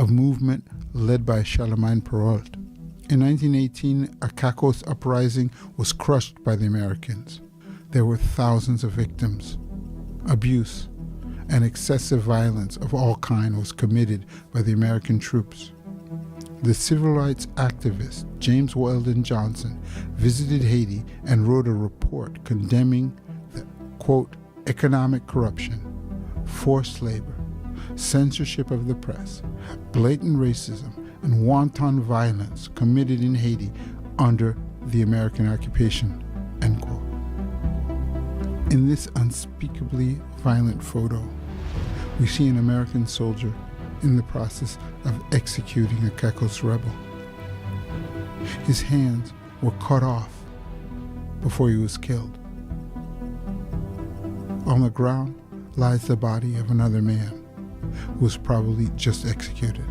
a movement led by Charlemagne Perrault. In 1918, a Caicos uprising was crushed by the Americans. There were thousands of victims. Abuse and excessive violence of all kinds was committed by the American troops. The civil rights activist James Weldon Johnson visited Haiti and wrote a report condemning the, quote, economic corruption, forced labor, censorship of the press, blatant racism, and wanton violence committed in Haiti under the American occupation, end quote. In this unspeakably violent photo, we see an American soldier in the process of executing a Caicos rebel. His hands were cut off before he was killed. On the ground lies the body of another man who was probably just executed.